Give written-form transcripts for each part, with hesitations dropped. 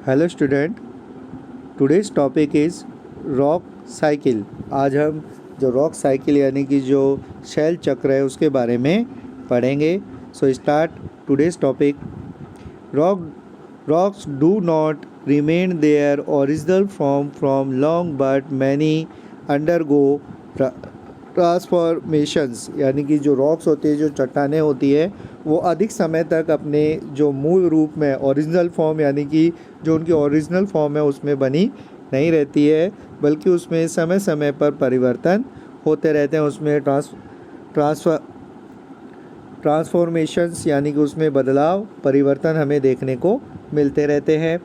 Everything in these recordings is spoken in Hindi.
Hello student, today's topic is rock cycle. आज हम जो रॉक साइकिल यानी कि जो शैल चक्र है उसके बारे में पढ़ेंगे। So start today's topic. Rocks do not remain their original form from long but many undergo transformations. यानी कि जो रॉक्स होती है, जो चट्टानें होती है, वो अधिक समय तक अपने जो मूल रूप में ओरिजिनल फॉर्म यानी कि जो उनकी ओरिजिनल फॉर्म है उसमें बनी नहीं रहती है, बल्कि उसमें समय समय पर परिवर्तन होते रहते हैं। उसमें ट्रांसफॉर्मेशंस यानी कि उसमें बदलाव परिवर्तन हमें देखने को मिलते रहते हैं।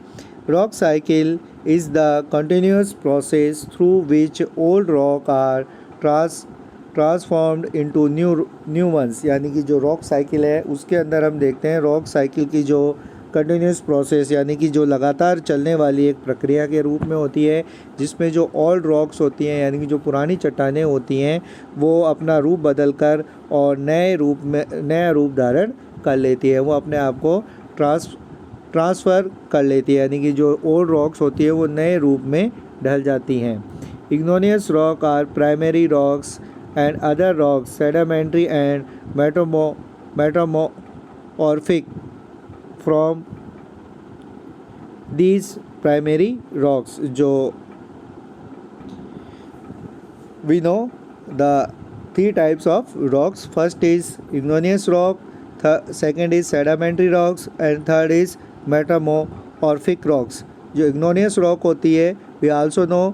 Rock cycle is the continuous process through which old rock are transformed into new ones. यानी कि जो रॉक साइकिल है उसके अंदर हम देखते हैं रॉक साइकिल की जो कंटिन्यूस प्रोसेस यानी कि जो लगातार चलने वाली एक प्रक्रिया के रूप में होती है, जिसमें जो ओल्ड रॉक्स होती हैं यानी कि जो पुरानी चट्टानें होती हैं वो अपना रूप बदलकर और नया रूप धारण कर लेती है। वो अपने आप को ट्रांसफ़र कर लेती है, यानी कि जो ओल्ड रॉक्स होती है वो नए रूप में ढल जाती हैं। Igneous rock are primary rocks and other rocks sedimentary and metamorphic from these primary rocks. जो we know the three types of rocks. First is igneous rock, second is sedimentary rocks and third is metamorphic rocks. जो igneous rock होती है we also know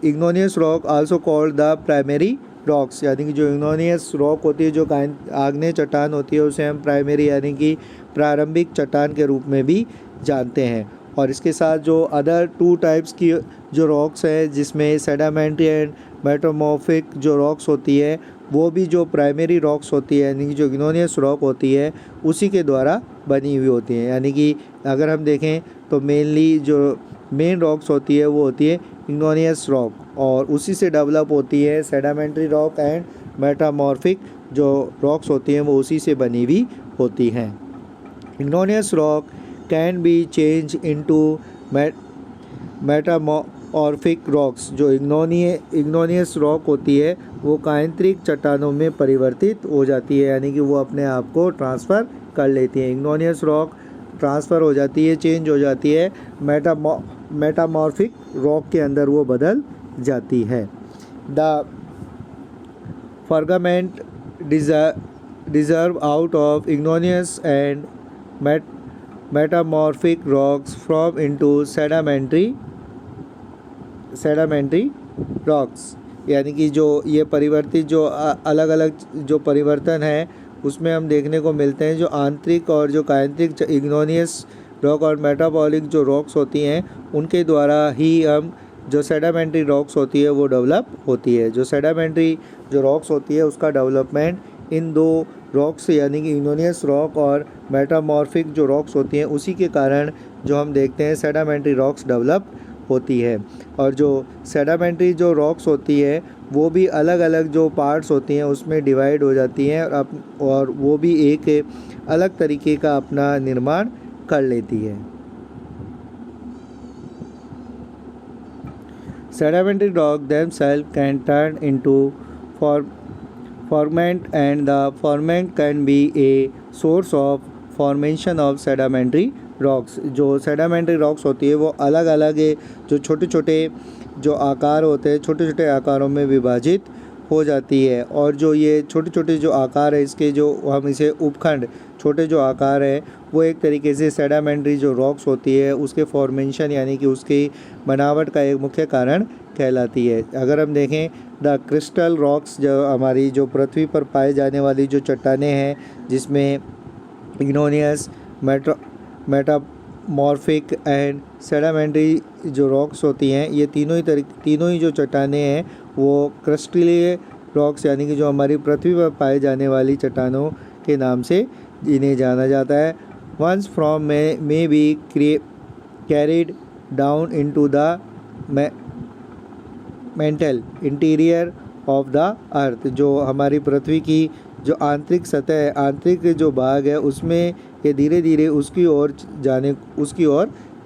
igneous rock also called the primary rocks. यानी कि जो इग्नोनियस रॉक होती है, जो आग्नेय चट्टान होती है, उसे हम प्राइमरी यानी कि प्रारंभिक चट्टान के रूप में भी जानते हैं। और इसके साथ जो अदर टू टाइप्स की जो रॉक्स है, जिसमें सेडिमेंट्री एंड मेटामॉर्फिक जो रॉक्स होती है, वो भी जो प्राइमरी रॉक्स होती है यानी कि जो इग्नोनियस रॉक होती है उसी के द्वारा बनी हुई होती है। यानी कि अगर हम देखें तो मेनली जो मेन रॉक्स होती है वो होती है इग्नोनियस रॉक, और उसी से डेवलप होती है सेडिमेंट्री रॉक एंड मेटामॉर्फिक जो रॉक्स होती हैं वो उसी से बनी हुई होती हैं। Igneous rock can be change into metamorphic rocks. जो इग्नोनियस रॉक होती है वो कायांतरिक चट्टानों में परिवर्तित हो जाती है, यानी कि वो अपने आप को ट्रांसफ़र कर लेती है। इग्नोनियस रॉक ट्रांसफ़र हो जाती है, चेंज हो जाती है, मेटामॉर्फिक रॉक के अंदर वो बदल जाती है। The fragment deserve out of igneous and metamorphic rocks from into sedimentary rocks. यानी कि जो ये परिवर्तित जो अलग अलग जो परिवर्तन है उसमें हम देखने को मिलते हैं, जो आंतरिक और जो कायांतरिक इग्नोनियस रॉक और मेटाबॉलिक जो रॉक्स होती हैं उनके द्वारा ही हम जो सेडिमेंट्री रॉक्स होती है वो डेवलप होती है। जो सेडिमेंट्री जो रॉक्स होती है उसका डेवलपमेंट इन दो रॉक्स यानी कि इग्नोनियस रॉक और मेटामॉर्फिक जो रॉक्स होती हैं उसी के कारण जो हम देखते हैं सेडिमेंट्री रॉक्स डेवलप होती है। और जो सेडिमेंट्री जो रॉक्स होती है वो भी अलग अलग जो पार्ट्स होती हैं उसमें डिवाइड हो जाती हैं और वो भी एक अलग तरीके का अपना निर्माण कर लेती है। Sedimentary rock themselves can turn into fragment, and the fragment can be a source of formation of sedimentary rocks. जो sedimentary rocks होती है वो अलग अलग जो छोटे छोटे जो आकार होते हैं, छोटे छोटे आकारों में विभाजित हो जाती है। और जो ये छोटे छोटे जो आकार है इसके जो हम इसे उपखंड छोटे जो आकार है वो एक तरीके से सेडिमेंट्री जो रॉक्स होती है उसके फॉर्मेशन यानी कि उसकी बनावट का एक मुख्य कारण कहलाती है। अगर हम देखें द क्रिस्टल रॉक्स, जो हमारी जो पृथ्वी पर पाए जाने वाली जो चट्टानें हैं जिसमें इग्नोनियस मेटामॉर्फिक एंड सेडिमेंट्री जो रॉक्स होती हैं, ये तीनों ही जो चट्टानें हैं वो क्रिस्टलीय रॉक्स यानी कि जो हमारी पृथ्वी पर पाए जाने वाली चट्टानों के नाम से इन्हें जाना जाता है। Ones from may be carried down into the mantle interior of the earth. जो हमारी पृथ्वी की जो आंतरिक सतह है, आंतरिक जो भाग है, उसमें ये धीरे धीरे उसकी ओर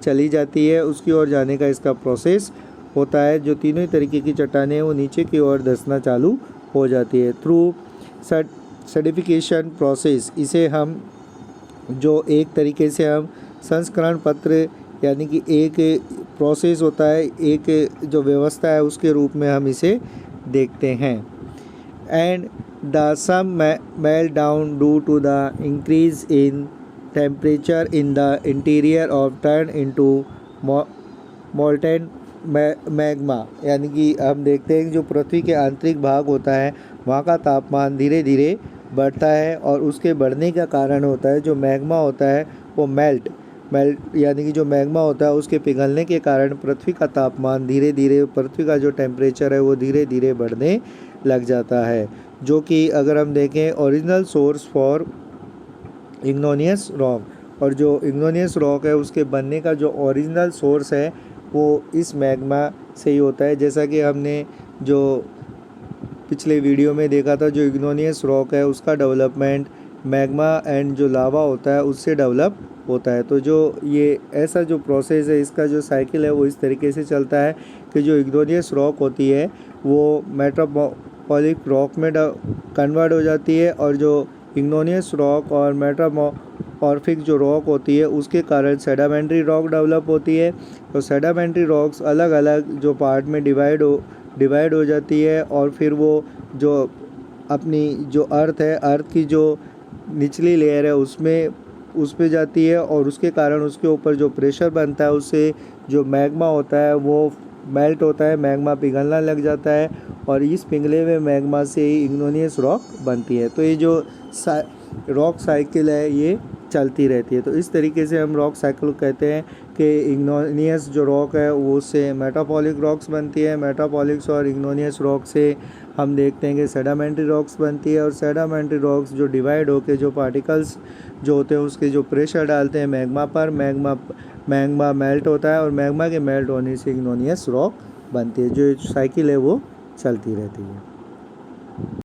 चली जाती है, उसकी ओर जाने का इसका प्रोसेस होता है। जो तीनों ही तरीके की चट्टानें हैं वो नीचे की ओर धंसना चालू हो जाती है थ्रू सडिफिकेशन प्रोसेस। इसे हम जो एक तरीके से हम संस्करण पत्र यानी कि एक प्रोसेस होता है, एक जो व्यवस्था है उसके रूप में हम इसे देखते हैं। And the some melt down due to the increase in temperature in the interior of turn into molten magma. यानी कि हम देखते हैं कि जो पृथ्वी के आंतरिक भाग होता है वहाँ का तापमान धीरे धीरे बढ़ता है और उसके बढ़ने का कारण होता है जो मैग्मा होता है वो मेल्ट यानी कि जो मैग्मा होता है उसके पिघलने के कारण पृथ्वी का तापमान धीरे धीरे, पृथ्वी का जो टेम्परेचर है वो धीरे धीरे बढ़ने लग जाता है। जो कि अगर हम देखें ओरिजिनल सोर्स फॉर इग्नोनियस रॉक, और जो इग्नोनियस रॉक है उसके बनने का जो ओरिजिनल सोर्स है वो इस मैग्मा से ही होता है। जैसा कि हमने जो पिछले वीडियो में देखा था, जो इग्नोनियस रॉक है उसका डेवलपमेंट मैग्मा एंड जो लावा होता है उससे डेवलप होता है। तो जो ये ऐसा जो प्रोसेस है, इसका जो साइकिल है वो इस तरीके से चलता है कि जो इग्नोनियस रॉक होती है वो मेटामॉर्फिक रॉक में कन्वर्ट हो जाती है, और जो इग्नोनियस रॉक और मेटामॉर्फिक जो रॉक होती है उसके कारण सेडामेंट्री रॉक डेवलप होती है। तो सेडामेंट्री रॉक्स अलग अलग जो पार्ट में डिवाइड हो जाती है, और फिर वो जो अपनी जो अर्थ है, अर्थ की जो निचली लेयर है उस पे जाती है, और उसके कारण उसके ऊपर जो प्रेशर बनता है उससे जो मैग्मा होता है वो मेल्ट होता है, मैग्मा पिघलना लग जाता है, और इस पिघले हुए मैग्मा से ही इग्नोनियस रॉक बनती है। तो ये जो रॉक साइकिल है ये चलती रहती है। तो इस तरीके से हम रॉक साइकिल कहते हैं कि इग्नोनियस जो रॉक है वो उससे मेटापॉलिक रॉक्स बनती है, मेटापॉलिक्स और इग्नोनियस रॉक से हम देखते हैं कि सेडामेंट्री रॉक्स बनती है, और सेडामेंट्री रॉक्स जो डिवाइड होकर जो पार्टिकल्स जो होते हैं उसके जो प्रेशर डालते हैं मैग्मा पर, मैग्मा मेल्ट होता है, और मैग्मा के मेल्ट होने से इग्नोनियस रॉक बनती है। जो साइकिल है वो चलती रहती है।